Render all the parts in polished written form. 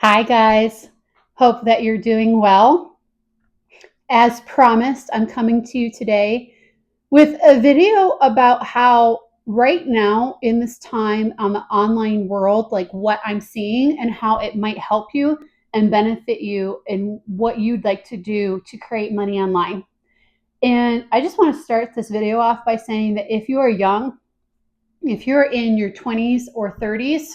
Hi, guys. Hope that you're doing well. As promised, I'm coming to you today with a video about how, right now in this time on the online world, like what I'm seeing and how it might help you and benefit you in what you'd like to do to create money online. And I just want to start this video off by saying that if you are young, if you're in your 20s or 30s,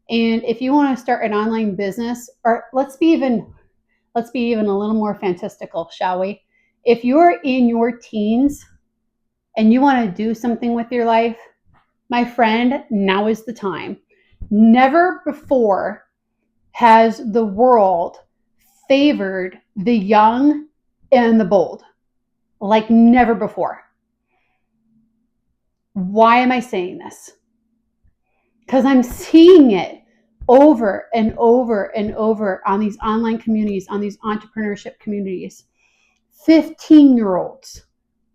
and if you want to start an online business, or let's be even a little more fantastical, shall we? If you're in your teens and you want to do something with your life, my friend, now is the time. Never before has the world favored the young and the bold, like never before. Why am I saying this? Because I'm seeing it over and over and over on these online communities, on these entrepreneurship communities. 15-year-olds,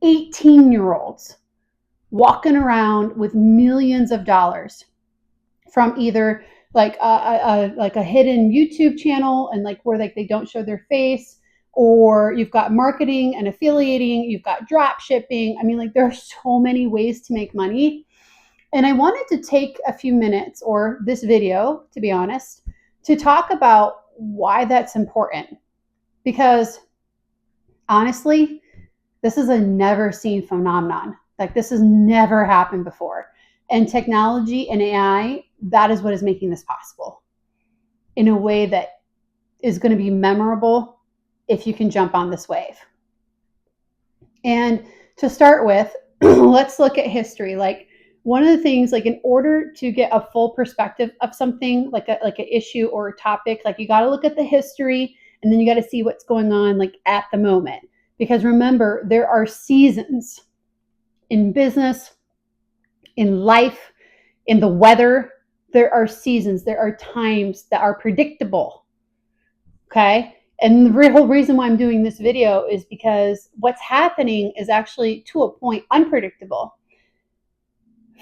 18-year-olds walking around with millions of dollars from either like a hidden YouTube channel and like where like they don't show their face, or you've got marketing and affiliating, you've got drop shipping. I mean, like there are so many ways to make money. And I wanted to take a few minutes, or this video, to be honest, to talk about why that's important. Because honestly, this is a never seen phenomenon. Like this has never happened before. And technology and AI, that is what is making this possible in a way that is going to be memorable if you can jump on this wave. And to start with, let's look at history. Like one of the things, like in order to get a full perspective of something, like an issue or a topic, like you got to look at the history, and then you got to see what's going on like at the moment. Because remember, there are seasons in business, in life, in the weather. There are seasons, there are times that are predictable. Okay. And the whole reason why I'm doing this video is because what's happening is actually, to a point, unpredictable.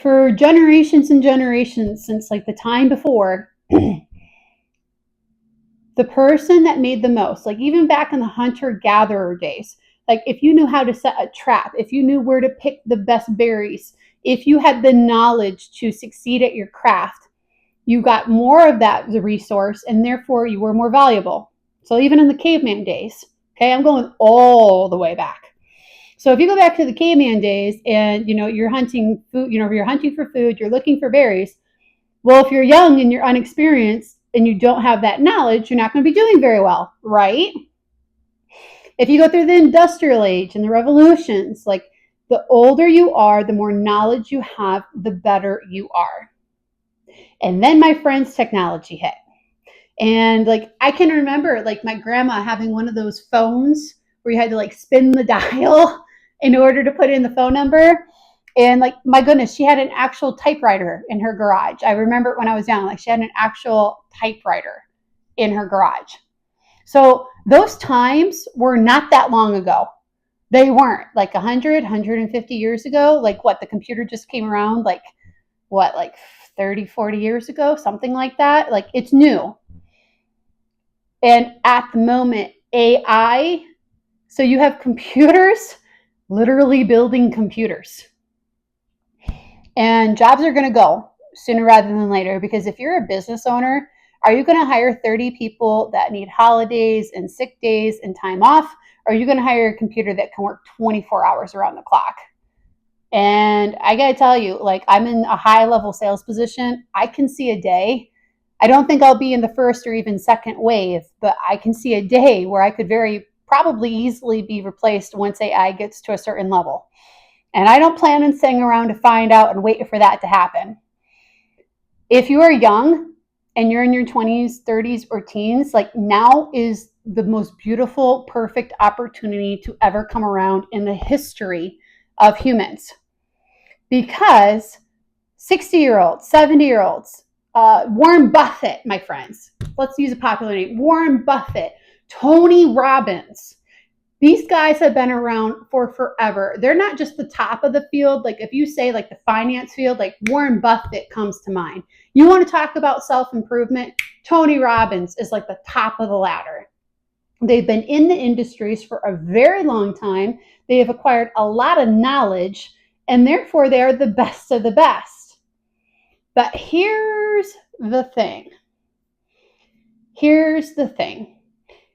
For generations and generations, since like the time before, the person that made the most, like even back in the hunter-gatherer days, like if you knew how to set a trap, if you knew where to pick the best berries, if you had the knowledge to succeed at your craft, you got more of the resource, and therefore you were more valuable. So even in the caveman days, okay, I'm going all the way back. So if you go back to the caveman days and you're hunting food, you're hunting for food, you're looking for berries. Well, if you're young and you're unexperienced and you don't have that knowledge, you're not going to be doing very well, right? If you go through the industrial age and the revolutions, like the older you are, the more knowledge you have, the better you are. And then my friend's technology hit. And like I can remember like my grandma having one of those phones where you had to like spin the dial in order to put in the phone number. And like, my goodness, she had an actual typewriter in her garage. I remember when I was young, like she had an actual typewriter in her garage. So those times were not that long ago. They weren't like 100, 150 years ago. Like what, the computer just came around like 30, 40 years ago, something like that. Like it's new. And at the moment, AI, so you have computers literally building computers. And jobs are going to go sooner rather than later, because if you're a business owner, are you going to hire 30 people that need holidays and sick days and time off? Or are you going to hire a computer that can work 24 hours around the clock? And I got to tell you, like I'm in a high level sales position. I can see a day. I don't think I'll be in the first or even second wave, but I can see a day where I could very probably easily be replaced once AI gets to a certain level. And I don't plan on staying around to find out and wait for that to happen. If you are young and you're in your 20s, 30s, or teens, like now is the most beautiful, perfect opportunity to ever come around in the history of humans. Because 60-year-olds, 70-year-olds, Warren Buffett, my friends, let's use a popular name, Warren Buffett, Tony Robbins, these guys have been around for forever. They're not just the top of the field. Like if you say like the finance field, like Warren Buffett comes to mind. You want to talk about self-improvement? Tony Robbins is like the top of the ladder. They've been in the industries for a very long time. They have acquired a lot of knowledge, and therefore they are the best of the best. But here's the thing.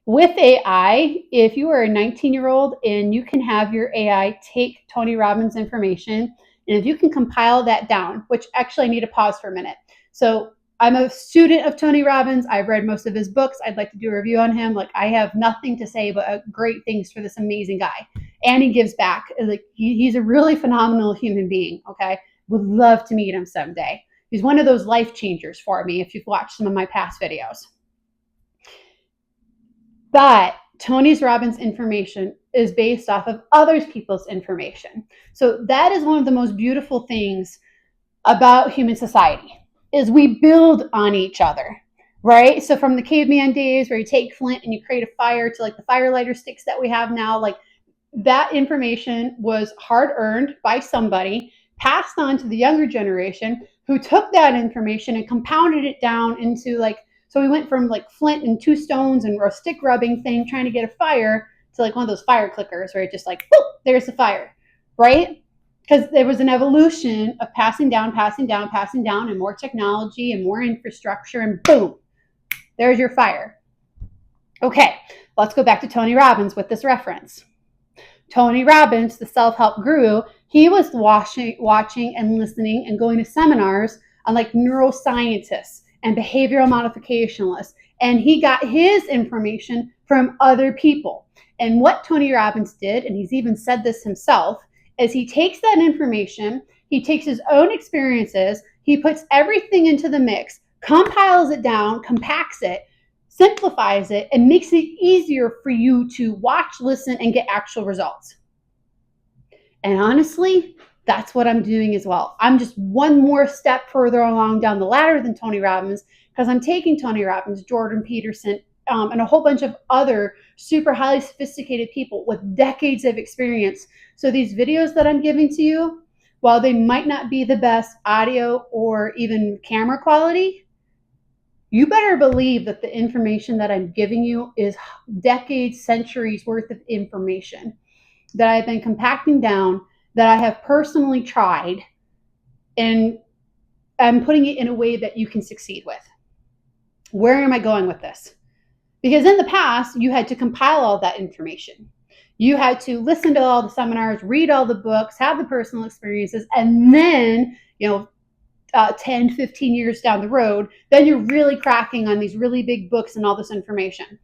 With AI, if you are a 19-year-old and you can have your AI take Tony Robbins' information, and if you can compile that down, which actually I need to pause for a minute. So I'm a student of Tony Robbins. I've read most of his books. I'd like to do a review on him. Like, I have nothing to say but great things for this amazing guy. And he gives back. Like, he's a really phenomenal human being, okay? Would love to meet him someday. He's one of those life changers for me if you've watched some of my past videos. But Tony Robbins' information is based off of other people's information. So that is one of the most beautiful things about human society, is we build on each other, right? So from the caveman days where you take flint and you create a fire to like the firelighter sticks that we have now, like that information was hard earned by somebody, passed on to the younger generation who took that information and compounded it down into like, so we went from like flint and 2 stones and a stick rubbing thing trying to get a fire to like one of those fire clickers where it just like, boop, there's the fire, right? Because there was an evolution of passing down, and more technology and more infrastructure, and boom, there's your fire. Okay, let's go back to Tony Robbins with this reference. Tony Robbins, the self-help guru, he was watching and listening and going to seminars on like neuroscientists and behavioral modificationalists. And he got his information from other people. And what Tony Robbins did, and he's even said this himself, is he takes that information, he takes his own experiences, he puts everything into the mix, compiles it down, compacts it, simplifies it, and makes it easier for you to watch, listen, and get actual results. And honestly, that's what I'm doing as well. I'm just one more step further along down the ladder than Tony Robbins, because I'm taking Tony Robbins, Jordan Peterson, and a whole bunch of other super highly sophisticated people with decades of experience. So these videos that I'm giving to you, while they might not be the best audio or even camera quality, you better believe that the information that I'm giving you is decades, centuries worth of information that I've been compacting down, that I have personally tried, and I'm putting it in a way that you can succeed with. Where am I going with this? Because in the past, you had to compile all that information. You had to listen to all the seminars, read all the books, have the personal experiences, and then, 10, 15 years down the road, then you're really cracking on these really big books and all this information.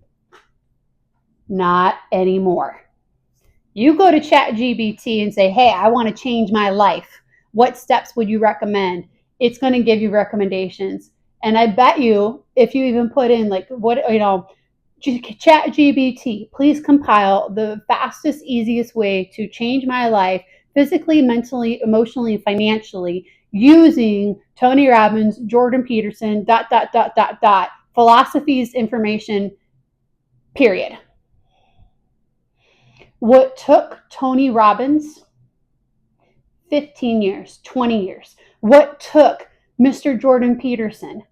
Not anymore. You go to ChatGPT and say, hey, I want to change my life. What steps would you recommend? It's going to give you recommendations. And I bet you, if you even put in like, ChatGPT, please compile the fastest, easiest way to change my life physically, mentally, emotionally, and financially using Tony Robbins, Jordan Peterson, ... philosophies, information, period. What took Tony Robbins 15 years, 20 years, what took Mr. Jordan Peterson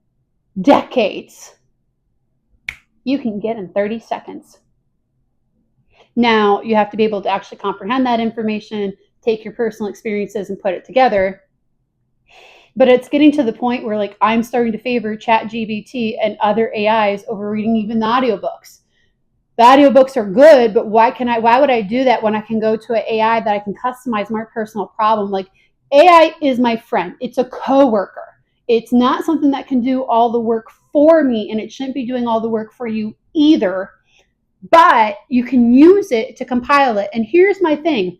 decades, you can get in 30 seconds. Now, you have to be able to actually comprehend that information, take your personal experiences and put it together. But it's getting to the point where like I'm starting to favor ChatGPT and other AIs over reading even the audiobooks. The audiobooks are good, but why would I do that when I can go to an AI that I can customize my personal problem? Like, AI is my friend. It's a coworker. It's not something that can do all the work for me, and it shouldn't be doing all the work for you either. But you can use it to compile it. And here's my thing.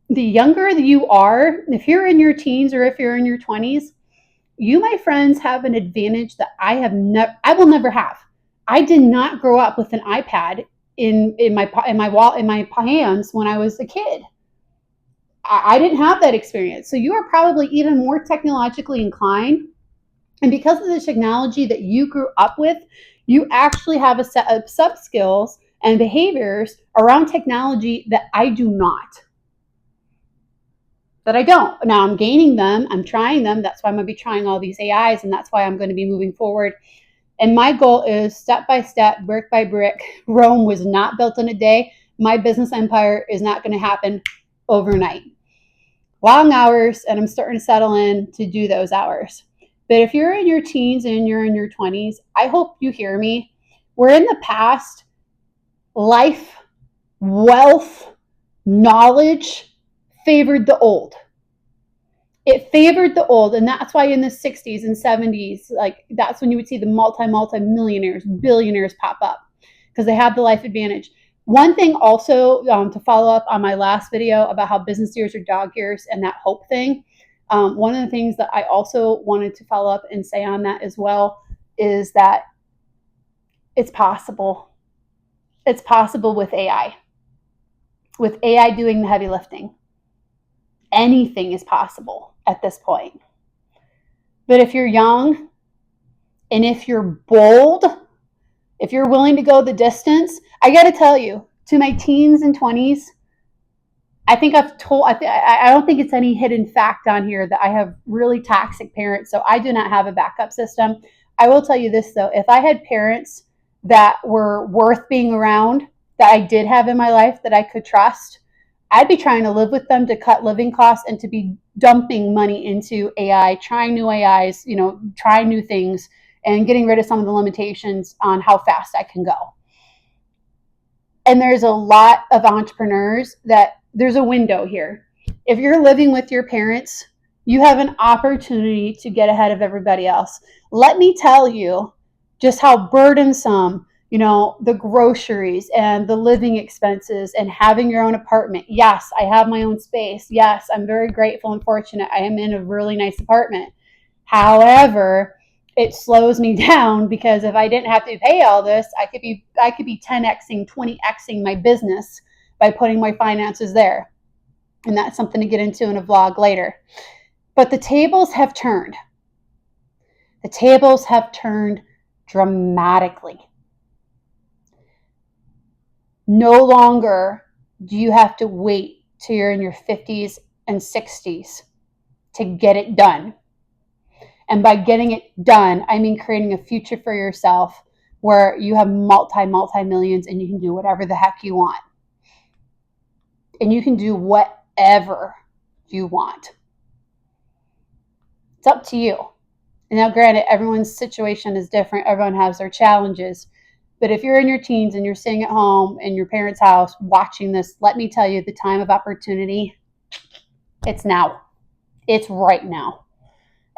The younger you are, if you're in your teens or if you're in your 20s, you, my friends, have an advantage that I will never have. I did not grow up with an iPad in my hands when I was a kid. I didn't have that experience. So you are probably even more technologically inclined. And because of the technology that you grew up with, you actually have a set of sub skills and behaviors around technology that I do not. That I don't. Now I'm gaining them. I'm trying them. That's why I'm going to be trying all these AIs. And that's why I'm going to be moving forward And my goal is step by step, brick by brick. Rome was not built in a day. My business empire is not going to happen overnight. Long hours, and I'm starting to settle in to do those hours. But if you're in your teens and you're in your 20s, I hope you hear me. Where in the past, life, wealth, knowledge favored the old. It favored the old, and that's why in the 60s and 70s, like that's when you would see the multi-millionaires, billionaires pop up because they have the life advantage. One thing also to follow up on my last video about how business years are dog years and that hope thing, one of the things that I also wanted to follow up and say on that as well is that it's possible. It's possible with AI. With AI doing the heavy lifting. Anything is possible at this point. But if you're young and if you're bold, if you're willing to go the distance, I got to tell you, to my teens and 20s, I don't think it's any hidden fact on here that I have really toxic parents, so I do not have a backup system. I will tell you this, though. If I had parents that were worth being around, that I did have in my life, that I could trust, I'd be trying to live with them to cut living costs and to be dumping money into AI, trying new AIs, trying new things and getting rid of some of the limitations on how fast I can go. And there's a lot of entrepreneurs that there's a window here. If you're living with your parents, you have an opportunity to get ahead of everybody else. Let me tell you just how burdensome, the groceries and the living expenses and having your own apartment. Yes, I have my own space. Yes, I'm very grateful and fortunate. I am in a really nice apartment. However, it slows me down because if I didn't have to pay all this, I could be 10xing, 20xing my business by putting my finances there. And that's something to get into in a vlog later. But the tables have turned. The tables have turned dramatically. No longer do you have to wait till you're in your 50s and 60s to get it done. And by getting it done, I mean creating a future for yourself where you have multi-millions and you can do whatever the heck you want. And you can do whatever you want. It's up to you. And now, granted, everyone's situation is different. Everyone has their challenges. But if you're in your teens and you're sitting at home in your parents' house watching this, let me tell you, the time of opportunity, it's now. It's right now.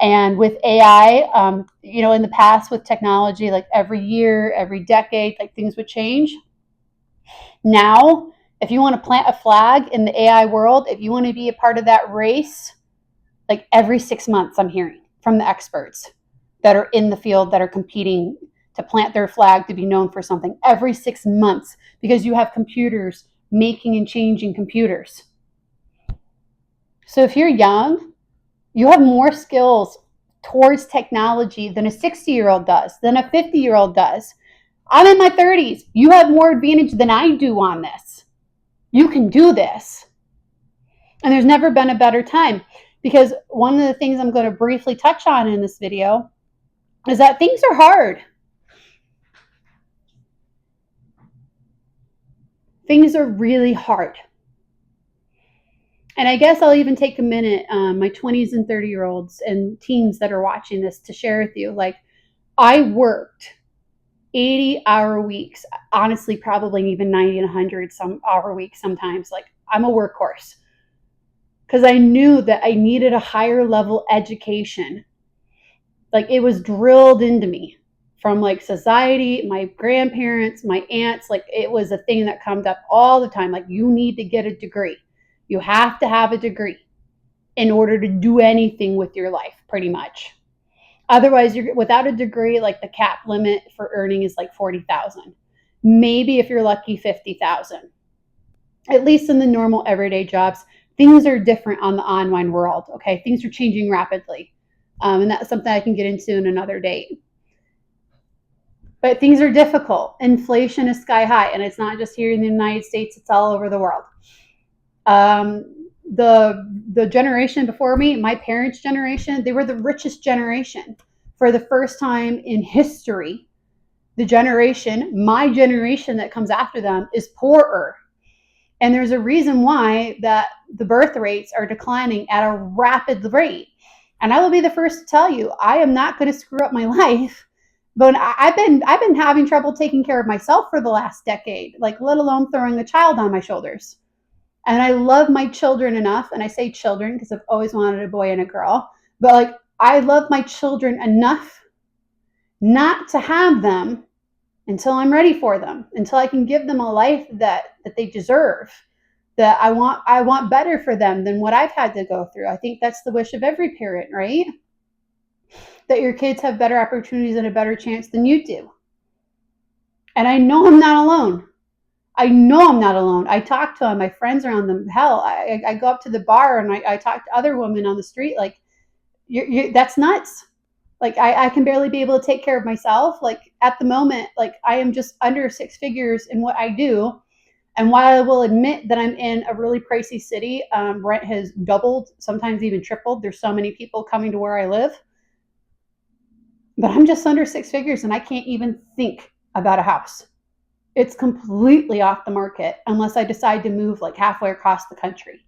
And with AI, in the past with technology, like every year, every decade, like things would change. Now, if you want to plant a flag in the AI world, if you want to be a part of that race, like every 6 months, I'm hearing from the experts that are in the field that are competing to plant their flag to be known for something every 6 months because you have computers making and changing computers. So if you're young, you have more skills towards technology than a 60-year-old does, than a 50-year-old does. I'm in my 30s. You have more advantage than I do on this. You can do this. And there's never been a better time because one of the things I'm going to briefly touch on in this video is that things are hard. Things are really hard. And I guess I'll even take a minute, my 20s and 30-year-olds and teens that are watching this to share with you. Like, I worked 80-hour weeks, honestly, probably even 90 and 100 some hour weeks sometimes. Like, I'm a workhorse because I knew that I needed a higher level education. Like, it was drilled into me from like society, my grandparents, my aunts. Like, it was a thing that comes up all the time. Like, you need to get a degree. You have to have a degree in order to do anything with your life, pretty much. Otherwise, you're without a degree, like the cap limit for earning is like 40,000. Maybe if you're lucky, 50,000. At least in the normal everyday jobs, things are different on the online world. Okay, things are changing rapidly, and that's something I can get into in another date. But things are difficult. Inflation is sky high, and it's not just here in the United States; it's all over the world. The generation before me, my parents' generation, they were the richest generation. for the first time in history, my generation that comes after them is poorer. And there's a reason why that the birth rates are declining at a rapid rate. And I will be the first to tell you, I am not going to screw up my life. But I've been having trouble taking care of myself for the last decade, like let alone throwing a child on my shoulders. And I love my children enough, and I say children because I've always wanted a boy and a girl, but like I love my children enough not to have them until I'm ready for them, until I can give them a life that they deserve, that I want better for them than what I've had to go through. I think that's the wish of every parent, right? That your kids have better opportunities and a better chance than you do. And I know I'm not alone. I talk to my friends around them. Hell, I go up to the bar and I talk to other women on the street. Like, that's nuts. Like, I can barely be able to take care of myself. Like, at the moment, like, I am just under six figures in what I do. And while I will admit that I'm in a really pricey city, rent has doubled, sometimes even tripled. There's so many people coming to where I live. But I'm just under six figures and I can't even think about a house. It's completely off the market unless I decide to move like halfway across the country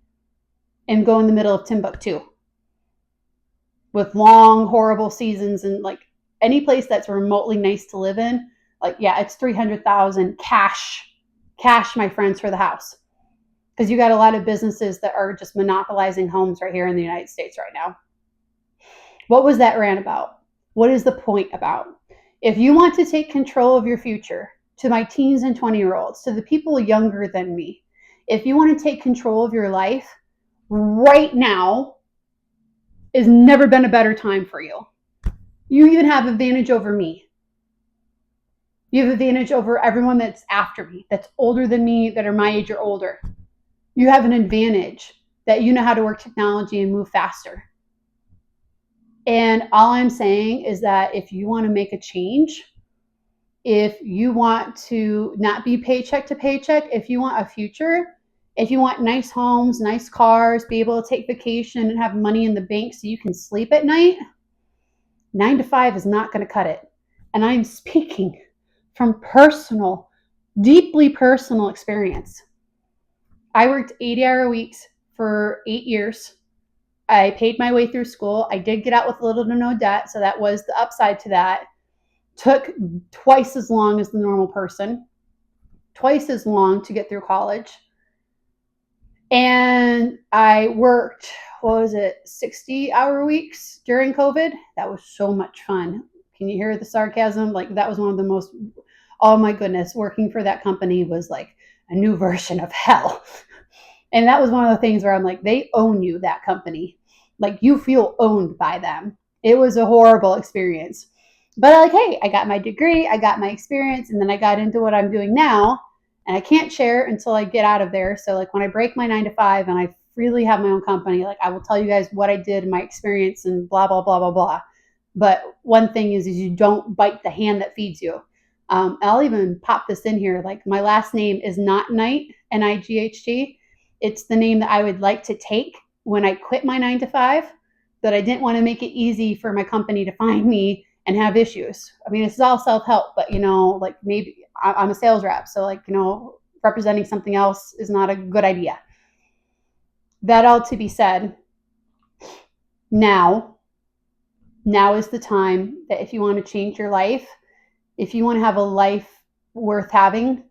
and go in the middle of Timbuktu with long, horrible seasons, and like any place that's remotely nice to live in. Like, yeah, it's 300,000 cash, my friends, for the house. Because you got a lot of businesses that are just monopolizing homes right here in the United States right now. What was that rant about? What is the point about? If you want to take control of your future, to my teens and 20-year-olds, to the people younger than me, if you want to take control of your life, right now has never been a better time for you. You even have advantage over me. You have advantage over everyone that's after me, that's older than me, that are my age or older. You have an advantage that you know how to work technology and move faster. And all I'm saying is that if you want to make a change, if you want to not be paycheck to paycheck, if you want a future, if you want nice homes, nice cars, be able to take vacation and have money in the bank so you can sleep at night, 9 to 5 is not going to cut it. And I'm speaking from personal, deeply personal experience. I worked 80-hour weeks for 8 years. I paid my way through school. I did get out with little to no debt, so that was the upside to that. Took twice as long as the normal person, twice as long to get through college. And I worked, 60-hour weeks during COVID. That was so much fun. Can you hear the sarcasm? Like, that was one of the most, oh my goodness, working for that company was like a new version of hell. And that was one of the things where I'm like, they own you, that company. Like, you feel owned by them. It was a horrible experience. But like, hey, I got my degree, I got my experience, and then I got into what I'm doing now. And I can't share until I get out of there. So like when I break my 9 to 5 and I freely have my own company, like I will tell you guys what I did and my experience and blah, blah, blah, blah, blah. But one thing is you don't bite the hand that feeds you. I'll even pop this in here. Like, my last name is not Knight, N-I-G-H-T. It's the name that I would like to take when I quit my 9 to 5, that I didn't want to make it easy for my company to find me and have issues. I mean, this is all self-help, but like maybe I'm a sales rep. So like, representing something else is not a good idea. That all to be said, now is the time that if you want to change your life, if you want to have a life worth having,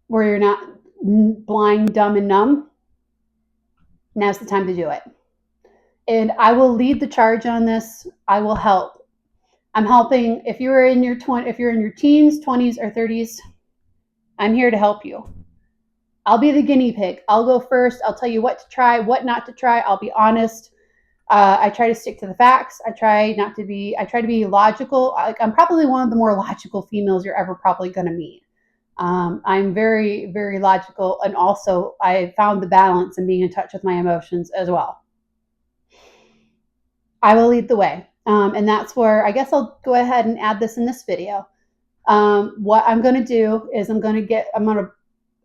where you're not blind, dumb, and numb, now's the time to do it. And I will lead the charge on this. I will help. I'm helping. If you're in your teens, 20s, or 30s, I'm here to help you. I'll be the guinea pig. I'll go first. I'll tell you what to try, what not to try. I'll be honest. I try to stick to the facts. I try to be logical. I'm probably one of the more logical females you're ever probably going to meet. I'm very, very logical. And also I found the balance in being in touch with my emotions as well. I will lead the way. And that's where I guess I'll go ahead and add this in this video. What I'm going to do is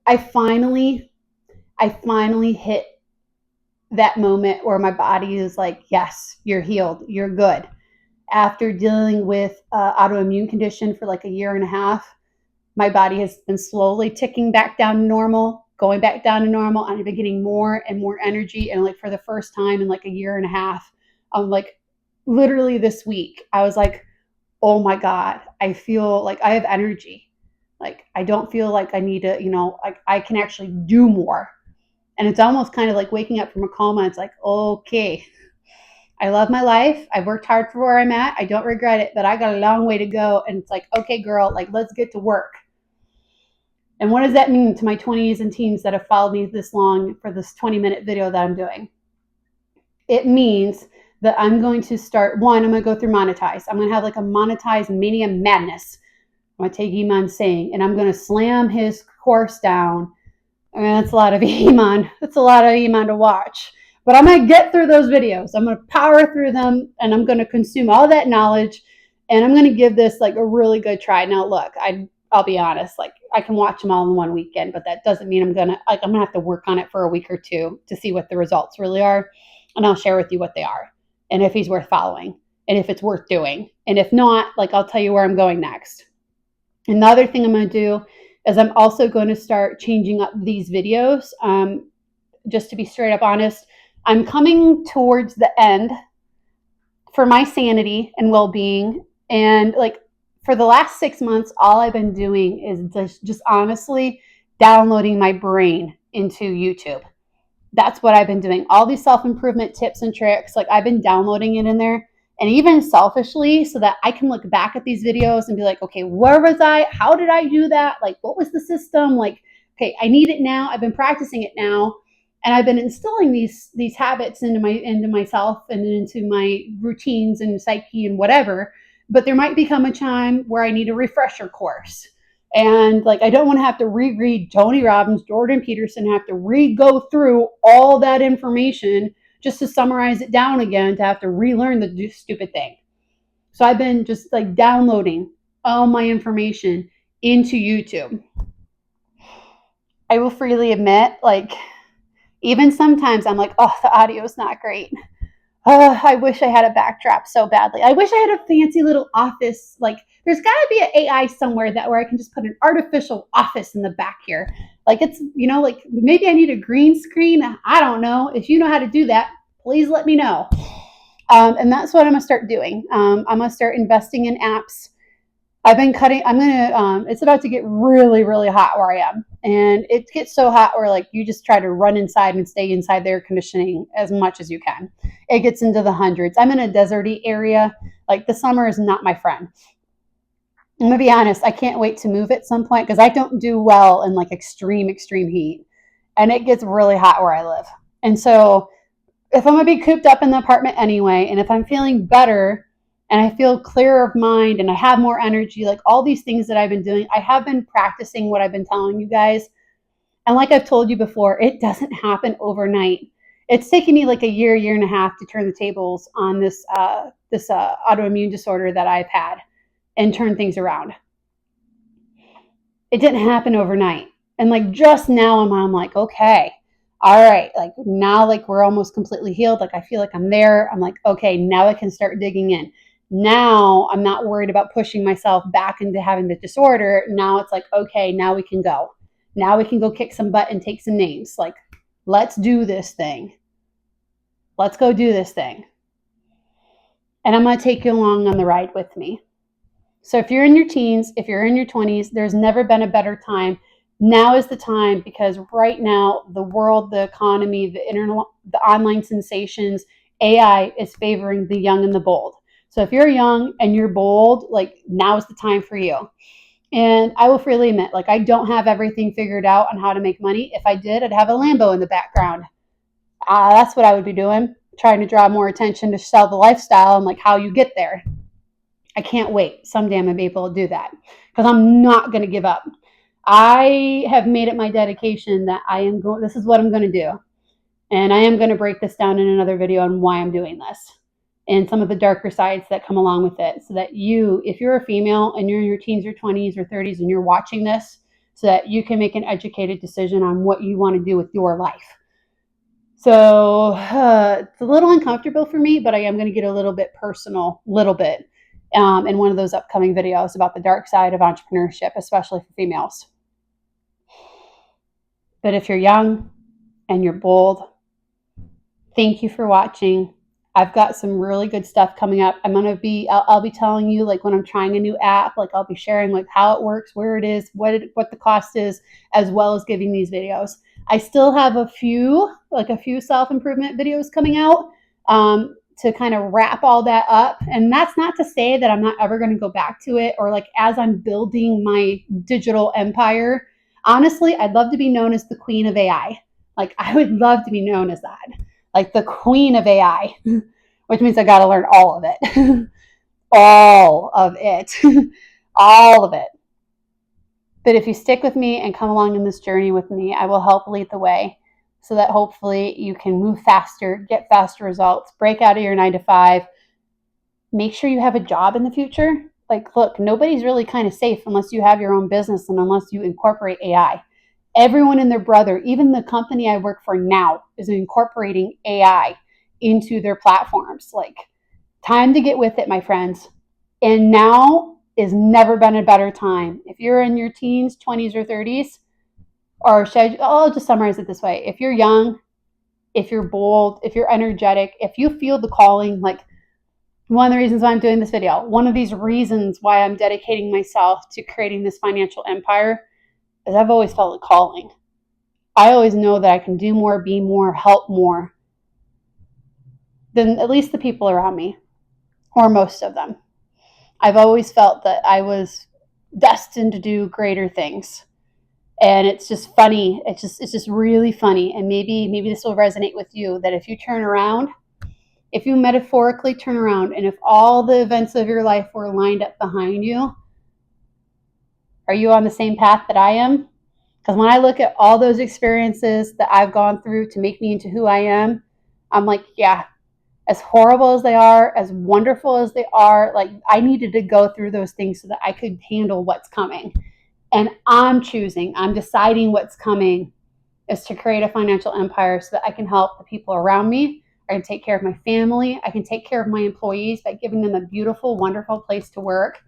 I finally hit that moment where my body is like, yes, you're healed, you're good. after dealing with autoimmune condition for like a year and a half, my body has been slowly ticking back down to normal, going back down to normal, and I've been getting more and more energy. And like for the first time in like a year and a half, I'm like literally this week, I was like, oh my God, I feel like I have energy. Like I don't feel like I need to, like I can actually do more. And it's almost kind of like waking up from a coma. It's like, okay, I love my life. I've worked hard for where I'm at. I don't regret it, but I got a long way to go. And it's like, okay, girl, like let's get to work. And what does that mean to my 20s and teens that have followed me this long for this 20-minute video that I'm doing? It means that I'm going to start, one, I'm going to go through monetize. I'm going to have like a monetize mania madness. I'm going to take Iman saying, and I'm going to slam his course down. I mean, that's a lot of Iman. That's a lot of Iman to watch. But I'm going to get through those videos. I'm going to power through them, and I'm going to consume all that knowledge, and I'm going to give this like a really good try. Now, look, I'll be honest, like I can watch them all in one weekend, but that doesn't mean I'm going to have to work on it for a week or two to see what the results really are. And I'll share with you what they are and if he's worth following and if it's worth doing. And if not, like I'll tell you where I'm going next. Another thing I'm going to do is I'm also going to start changing up these videos. Just to be straight up honest, I'm coming towards the end for my sanity and well-being. And like for the last 6 months, all I've been doing is just honestly downloading my brain into YouTube. That's what I've been doing. All these self-improvement tips and tricks, like I've been downloading it in there. And even selfishly, so that I can look back at these videos and be like, okay, where was I? How did I do that? Like, what was the system? Like, okay, I need it now. I've been practicing it now. And I've been instilling these habits into myself and into my routines and psyche and whatever. But there might become a time where I need a refresher course. And like, I don't want to have to reread Tony Robbins, Jordan Peterson, have to re-go through all that information just to summarize it down again, to have to relearn the stupid thing. So I've been just like downloading all my information into YouTube. I will freely admit, like, even sometimes I'm like, oh, the audio is not great. Oh, I wish I had a backdrop so badly. I wish I had a fancy little office. Like, there's got to be an AI somewhere where I can just put an artificial office in the back here. Like, it's, like maybe I need a green screen. I don't know. If you know how to do that, please let me know. And that's what I'm going to start doing. I'm going to start investing in apps. It's about to get really, really hot where I am. And it gets so hot where like you just try to run inside and stay inside the air conditioning as much as you can. It gets into the hundreds. I'm in a deserty area. Like the summer is not my friend. I'm going to be honest. I can't wait to move at some point because I don't do well in like extreme heat. And it gets really hot where I live. And so if I'm going to be cooped up in the apartment anyway, and if I'm feeling better, and I feel clearer of mind and I have more energy, like all these things that I've been doing, I have been practicing what I've been telling you guys. And like I've told you before, it doesn't happen overnight. It's taken me like a year and a half to turn the tables on this autoimmune disorder that I've had and turn things around. It didn't happen overnight. And like just now I'm like, okay, all right, like now like we're almost completely healed. Like I feel like I'm there. I'm like, okay, now I can start digging in. Now I'm not worried about pushing myself back into having the disorder. Now it's like, okay, now we can go. Now we can go kick some butt and take some names. Like, let's do this thing. Let's go do this thing. And I'm going to take you along on the ride with me. So if you're in your teens, if you're in your 20s, there's never been a better time. Now is the time, because right now, the world, the economy, the internet, the online sensations, AI is favoring the young and the bold. So if you're young and you're bold, like now is the time for you. And I will freely admit, like I don't have everything figured out on how to make money. If I did, I'd have a Lambo in the background. That's what I would be doing, trying to draw more attention to sell the lifestyle and like how you get there. I can't wait. Someday I'm going to be able to do that because I'm not going to give up. I have made it my dedication that this is what I'm going to do. And I am going to break this down in another video on why I'm doing this and some of the darker sides that come along with it, so that you, if you're a female and you're in your teens or 20s or 30s and you're watching this, so that you can make an educated decision on what you want to do with your life. So it's a little uncomfortable for me, but I am going to get a little bit personal, in one of those upcoming videos about the dark side of entrepreneurship, especially for females. But if you're young and you're bold, thank you for watching. I've got some really good stuff coming up. I'll be telling you, like, when I'm trying a new app, like I'll be sharing like how it works, where it is, what the cost is, as well as giving these videos. I still have a few self-improvement videos coming out to kind of wrap all that up. And that's not to say that I'm not ever going to go back to it, or like as I'm building my digital empire. Honestly, I'd love to be known as the queen of AI. Like, I would love to be known as that, like the queen of AI, which means I got to learn all of it. All of it. All of it. But if you stick with me and come along in this journey with me, I will help lead the way so that hopefully you can move faster, get faster results, break out of your 9 to 5, make sure you have a job in the future. Like, look, nobody's really kind of safe unless you have your own business and unless you incorporate AI. Everyone and their brother, even the company I work for now, is incorporating AI into their platforms. Like, time to get with it, my friends. And now is never been a better time. If you're in your teens, 20s, or 30s, I'll just summarize it this way. If you're young, if you're bold, if you're energetic, if you feel the calling, like, one of the reasons why I'm doing this video, one of these reasons why I'm dedicating myself to creating this financial empire, is I've always felt a calling. I always know that I can do more, be more, help more than at least the people around me, or most of them. I've always felt that I was destined to do greater things. And it's just funny. It's just really funny. And maybe this will resonate with you, that if you turn around, if you metaphorically turn around, and if all the events of your life were lined up behind you, are you on the same path that I am? Because when I look at all those experiences that I've gone through to make me into who I am, I'm like, yeah, as horrible as they are, as wonderful as they are, like, I needed to go through those things so that I could handle what's coming. And I'm deciding what's coming is to create a financial empire so that I can help the people around me. I can take care of my family. I can take care of my employees by giving them a beautiful, wonderful place to work,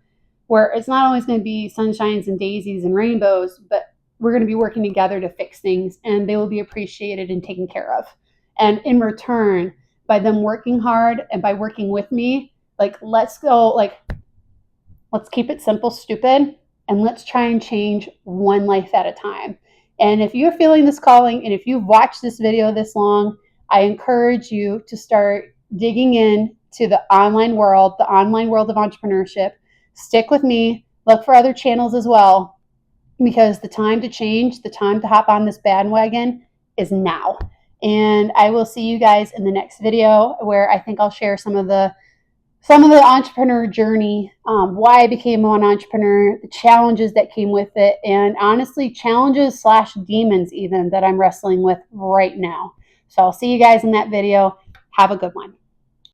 where it's not always going to be sunshines and daisies and rainbows, but we're going to be working together to fix things, and they will be appreciated and taken care of. And in return, by them working hard and by working with me, like, let's keep it simple, stupid, and let's try and change one life at a time. And if you're feeling this calling, and if you've watched this video this long, I encourage you to start digging in to the online world of entrepreneurship. Stick with me. Look for other channels as well, because the time to change, the time to hop on this bandwagon is now. And I will see you guys in the next video, where I think I'll share some of the entrepreneur journey, why I became an entrepreneur, the challenges that came with it, and honestly, challenges / demons even that I'm wrestling with right now. So I'll see you guys in that video. Have a good one.